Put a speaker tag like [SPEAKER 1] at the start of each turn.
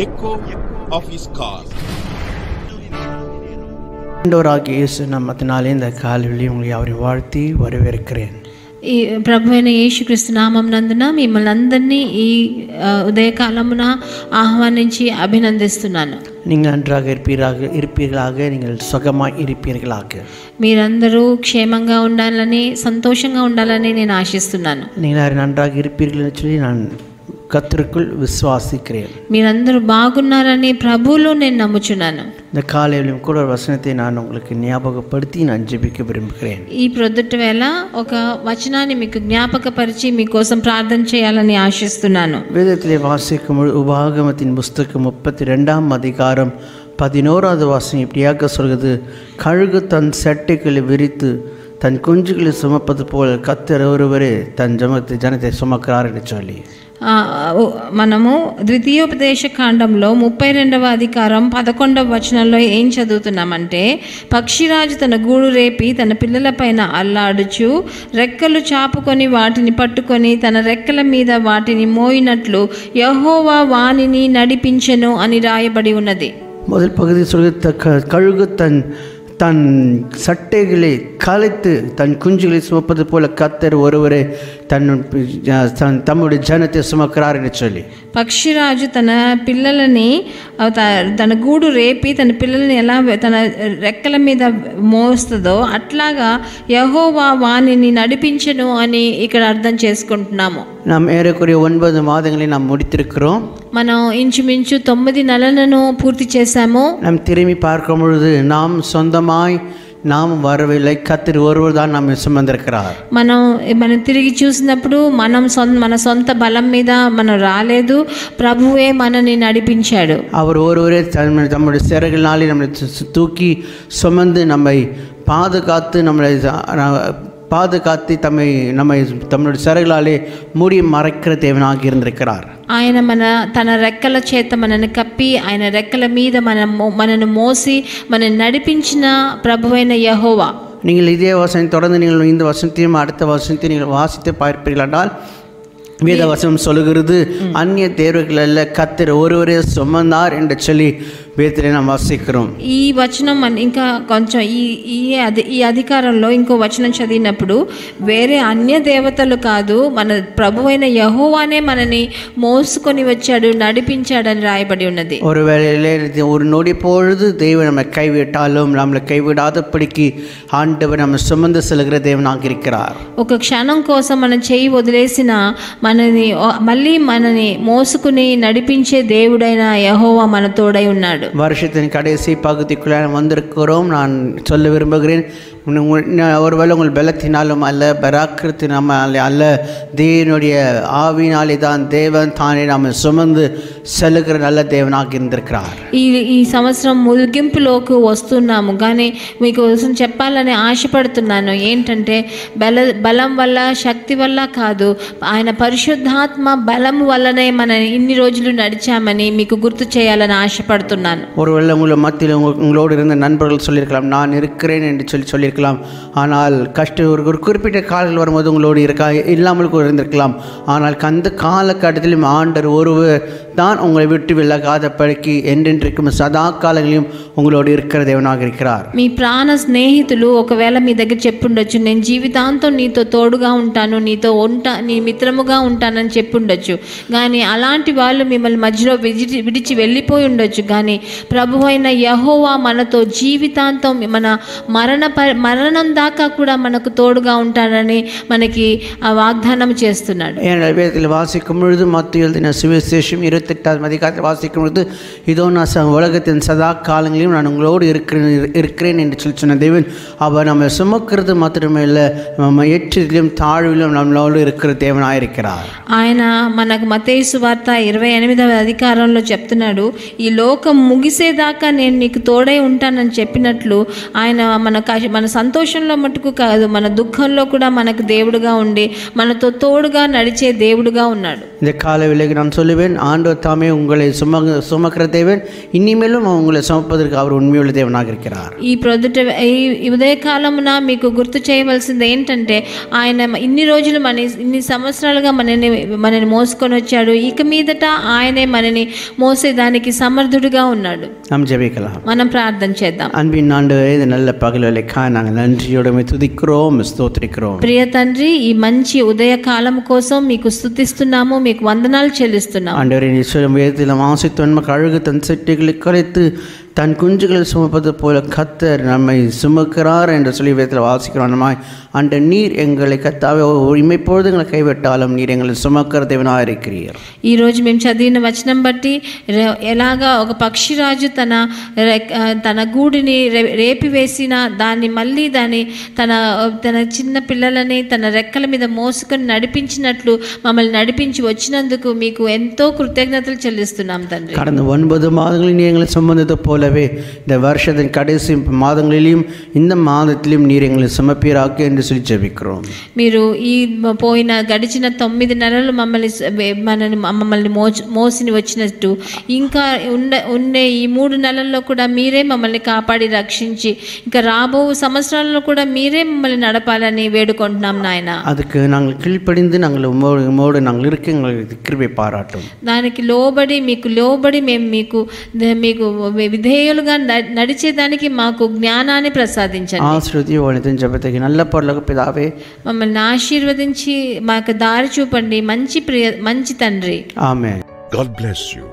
[SPEAKER 1] echo of his call.
[SPEAKER 2] ஆண்டவராகிய இயேசு நாமத்தினாலே இந்த காலையில் உங்களை அவரை வாழ்த்தி வரவேற்கிறேன்.
[SPEAKER 3] ఈ ప్రభు అయిన యేసుక్రీస్తు నామం నందున మిమ్మల్ని అందరినీ ఈ ఉదయకాలమున ఆహ్వానించి అభినందిస్తున్నాను.
[SPEAKER 2] நீங்கள் நன்றாக இருப்பீர்களாக, நீங்கள் சுகமாய் இருப்பீர்களாக,
[SPEAKER 3] మీరందరూ క్షేమంగా ఉండాలని, సంతోషంగా ఉండాలని నేను ఆశిస్తున్నాను.
[SPEAKER 2] நீங்கள் நன்றாக இருப்பீர்கள் என்று சொல்லி நான் கர்த்தருக்குள் விசுவாசிக்கிறேன்.
[SPEAKER 3] మీరందరూ బాగున్నారని ప్రభువులో నేను నమ్ముచున్నాను.
[SPEAKER 2] இந்த காலையிலும் கூட ஒரு வசனத்தை நான் உங்களுக்கு ஞாபகப்படுத்தி நான் ஜெபிக்க விரும்புகிறேன்.
[SPEAKER 3] ఈ ప్రొద్దుట వేళ ఒక వచనాన్ని మీకు జ్ఞాపకపరిచి మీకోసం ప్రార్థన చేయాలని ఆశిస్తున్నాను.
[SPEAKER 2] வேதத்திலே வாசிக்கும் உபாகமத்தின் புஸ்தகம் 32ஆம் அதிகாரம் 11வது வசனம் இப்படியாக சொல்கிறது, கழுகு தன் சட்டைகளை விரித்து தன் குஞ்சுகளை சுமப்பது போல் கர்த்தர் ஒருவரே தன் ஜனத்தை சுமக்கிறார் என்று சொல்லி
[SPEAKER 3] మనము ద్వితీయోపదేశ కాండంలో 32వ అధికారం 11వ వచనంలో ఏం చదువుతున్నామంటే, పక్షిరాజు తన గూడు రేపి తన పిల్లలపైన అల్లాడుచు రెక్కలు చాపుకొని వాటిని పట్టుకొని తన రెక్కల మీద వాటిని మోయినట్లు యెహోవా వానిని నడిపించెను అని రాయబడి ఉన్నది.
[SPEAKER 2] முதல் பகுதி சொல்கிறது, கழுகு தன் சட்டைகளை கலைத்து தன் குஞ்சுகளை சுமப்பது போல கர்த்தர் ஒருவரே தம்முடைய ஜனத்தை சுமக்கிறார் என்று சொல்லி,
[SPEAKER 3] పక్షిరాజు తన పిల్లలని తన గూడు రేపి తన పిల్లల్ని ఎలా తన రెక్కల మీద మోస్తుందో అట్లాగా యెహోవా వానిని నడిపించెను అని ఇక్కడ అర్థం చేసుకుంటున్నాము.
[SPEAKER 2] நாம் ஏறக்குறைய 9 மாதங்களை நாம் முடித்திருக்கிறோம்.
[SPEAKER 3] మనం ఇంచుమించు 9 నెలలను పూర్తి చేశాము.
[SPEAKER 2] நாம் திரும்பி பார்க்கும் பொழுது நாம் சொந்தமாய் நாம் வரவில்லை, கர்த்தர் ஒருவர் தான் நம்மை சுமந்திருக்கிறார்.
[SPEAKER 3] మనం తిరిగి చూసినప్పుడు మన సొంత బలం మీద మనం రాలేదు, ప్రభువే మనని నడిపించాడు.
[SPEAKER 2] அவர் ஒருவரே தம்முடைய சிறகுகளினாலே நம்மை தூக்கி சுமந்து நம்மை பாதுகாத்து நம்மை தம்முடைய சிறகுகளாலே மூடி மறைக்கிற தேவனாக இருந்திருக்கிறார்.
[SPEAKER 3] ఆయన తన రెక్కల చేత మనల్ని కప్పి ఆయన రెక్కల మీద మనను మోసి మనల్ని నడిపించిన ప్రభువైన యెహోవా.
[SPEAKER 2] நீங்கள் இதே வசனம் தொடர்ந்து நீங்கள் இந்த வசனத்தையும் அடுத்த வசனத்தையும் நீங்கள் வாசித்து பார்ப்பீர்கள் என்றால், வேத வசனம் சொல்லுகிறது, அந்நிய தேவர்கள் அல்ல கர்த்தர் ஒருவரே சுமந்தார் என்று சொல்லி వేదనే நாம் వాసిக்கிறோம்.
[SPEAKER 3] ఈ వచనం ఇంకా కొంచెం ఈ అధికారంలో ఇంకో వచనం చదివినప్పుడు వేరే అన్య దేవతలు కాదు, మన ప్రభువైన యెహోవానే మనని మోసుకొని వచ్చాడు, నడిపించాడని రాయబడి ఉన్నది.
[SPEAKER 2] ஒரு வேளையிலே ஒரு நொடி பொழுது தேவன் நம்மை கைவிட்டாலும் நம்மளை கைவிடாதபடிக்கு ஆண்டவர் நம்ம சுமந்து செல்கிற தேவனாக இருக்கிறார்.
[SPEAKER 3] ఒక క్షణం కోసం మనం చేయి వదిలేసిన మనని మోసుకుని నడిపించే దేవుడైన యెహోవా మన తోడై ఉన్నాడు.
[SPEAKER 2] வருஷத்தின் கடைசி பகுதிக்குள்ளே வந்திருக்கிறோம். நான் சொல்ல விரும்புகிறேன், ஒருவேளை உங்கள் பலத்தினாலும் அல்ல, பராக்கிரத்தினாலும் அல்ல, தேவனுடைய ஆவினாலே தான் தேவன் தானே நாம் சுமந்து செல்லுகிற நல்ல தேவனாக இருந்திருக்கிறார்.
[SPEAKER 3] ఈ సంవత్సరం ముగింపులోకి వస్తున్నాము, కానీ మీకు చెప్పాలని ఆశపడుతున్నాను ఏంటంటే, బలం వల్ల శక్తి వల్ల కాదు, ఆయన పరిశుద్ధాత్మ బలం వల్లనే మన ఇన్ని రోజులు నడిచామని మీకు గుర్తు చేయాలని ఆశపడుతున్నాను.
[SPEAKER 2] ஒருவேளை மத்தியில் உங்களோடு இருந்த நண்பர்கள் சொல்லியிருக்கலாம், நான் இருக்கிறேன் என்று சொல்லியிருக்கலாம். ஆனால் ஒரு குறிப்பிட்ட காலங்கள் வரும்போது உங்களோடு இல்லாமல் இருந்திருக்கலாம். ஆனால் அந்த காலகட்டத்திலும் ஆண்டவர் ஒருவர் தான் உங்களை விட்டு விலகாதபடிக்கு என்றென்றைக்கும் சதா காலங்களிலும் உங்களோடு இருக்கிற தேவனாக இருக்கிறார்.
[SPEAKER 3] మీ ప్రాణ స్నేహితులు ఒకవేళ మీ దగ్గర చెప్పుండొచ్చు, నేను జీవితాంతం నీతో తోడుగా ఉంటాను, నీ మిత్రముగా ఉంటానని చెప్పుండొచ్చు. కానీ అలాంటి వాళ్ళు మిమ్మల్ని మధ్యలో విడిచి వెళ్ళిపోయి ఉండొచ్చు. కానీ ప్రభువైన యెహోవా మనతో జీవితాంతం మన మరణం దాకా కూడా మనకు తోడుగా ఉంటాడని మనకి వాగ్దానం చేస్తున్నాడు.
[SPEAKER 2] வேதத்தில் வாசிக்கும் பொழுது மத்தேயு எழுதின சுவிசேஷம் 28ஆம் அதிகாரத்தில் வாசிக்கும் பொழுது, இதோ நான் உலகத்தின் சதா காலங்களிலும் நான் உங்களோடு இருக்கிறேன் என்று சொன்ன தேவன் அவர் நம்ம சுமக்கிறது மாத்திரமே இல்லை, நம்ம ஏற்றத்திலும் தாழ்விலும் நம்மளோடு இருக்கிற தேவனாக இருக்கிறார்.
[SPEAKER 3] ఆయన మనకు మత్తయి సువార్త 28వ అధికారంలో చెప్తున్నాడు, ఈ లోకం ముగిసేదాకా నేను నీకు తోడై ఉంటానని చెప్పినట్లు ఆయన మన సంతోషంలో మటుకు కాదు, మన దుఃఖంలో కూడా మనకు దేవుడుగా ఉండి మనతో తోడుగా నడిచే దేవుడుగా ఉన్నాడు.
[SPEAKER 2] இந்த காலை வேளைக்கு நான் சொல்லுவேன், ஆண்டவர் தாமே உங்களை சுமக்கிற தேவன், இனிமேலும் உங்களை சுமப்பதற்கு அவர் உண்மையுள்ள தேவனாக இருக்கிறார்.
[SPEAKER 3] ఈ ఉదయకాలమున మీకు గుర్తు చేయవలసింది ఏంటంటే, ఆయన ఇన్ని రోజులు ఇన్ని సంవత్సరాలుగా మనని మోసుకొని వచ్చాడు. ఇక మీదట ఆయనే మనని మోసేదానికి సమర్థుడిగా ఉన్నాడు.
[SPEAKER 2] நாம் ஜெபிக்கலாம்.
[SPEAKER 3] మనం ప్రార్థన చేద్దాం.
[SPEAKER 2] அன்பின் ஆண்டவரே, இந்த நல்ல பகல் வேளைக்காக நாங்கள் நன்றியோடு துதிக்கிறோம், ஸ்தோத்திரிக்கிறோம்.
[SPEAKER 3] ప్రియ తండ్రి, ఈ మంచి ఉదయ కాలం కోసం మీకు స్తుతిస్తున్నాము, మీకు వందనాలు చెల్లిస్తున్నాము.
[SPEAKER 2] ஆண்டவரே, நீ சொல்லும் வேதத்தில் வாசித்தவன் அழகு தன் செட்டிகளை கலைத்து தன் குஞ்சுகளை சுமப்பது போல கத்தர் நம்மை சுமக்கிறார் என்று சொல்லி வேதத்தில் வாசிக்கிறோம். நம்ம அந்த நீர் எங்களை கத்தாவே இமைப்பொழுது எங்களை கைவிட்டாலும் நீர் எங்களை சுமக்கிற தேவனாக இருக்கிறீர்.
[SPEAKER 3] ఈరోజు మేము చదివిన వచనం బట్టి ఎలాగా ఒక పక్షిరాజు తన గూడిని రేపివేసిన దాన్ని మళ్ళీ తన చిన్న పిల్లలని తన రెక్కల మీద మోసుకొని నడిపించినట్లు మమ్మల్ని నడిపించి వచ్చినందుకు మీకు ఎంతో కృతజ్ఞతలు చెల్లిస్తున్నాం తండ్రి.
[SPEAKER 2] கடந்த 9 மாதங்களில் எங்களை சம்பந்தத்தை போலவே இந்த வருஷத்தின் கடைசி மாதங்களிலும் இந்த மாதத்திலும் நீர் எங்களை சுமப்பீராக என்று சொல்லி ஜெபிக்கிறோம்.
[SPEAKER 3] మీరు ఈ గడిచిన 9 నెలలు మమ్మల్ని మోసిని వచ్చినట్టు ఇంకా ఉండే ఈ 3 నెలల్లో కూడా మీరే మమ్మల్ని కాపాడి రక్షించి ఇంకా రాబో సంవత్సరాల్లో కూడా మీరే మమ్మల్ని నడపాలని వేడుకుంటున్నాం నాయన.
[SPEAKER 2] அதுக்கு நாங்கள் கீழ்ப்படிந்து நாங்கள் உம்மோடு நாங்கள் இருக்க எங்களுக்கு கிருபை பாராட்டும்.
[SPEAKER 3] దానికి మీకు లోబడి మేము మీకు విధేయులుగా నడిచేదానికి మాకు జ్ఞానాన్ని ప్రసాదించండి.
[SPEAKER 2] ఆశీర్వదించండి. జపతకి నల్ల పర్లకు పితావే,
[SPEAKER 3] మమ్మల్ని ఆశీర్వదించి మాకు దారి చూపండి మంచి తండ్రి.
[SPEAKER 2] ఆమేన్.
[SPEAKER 1] God bless you.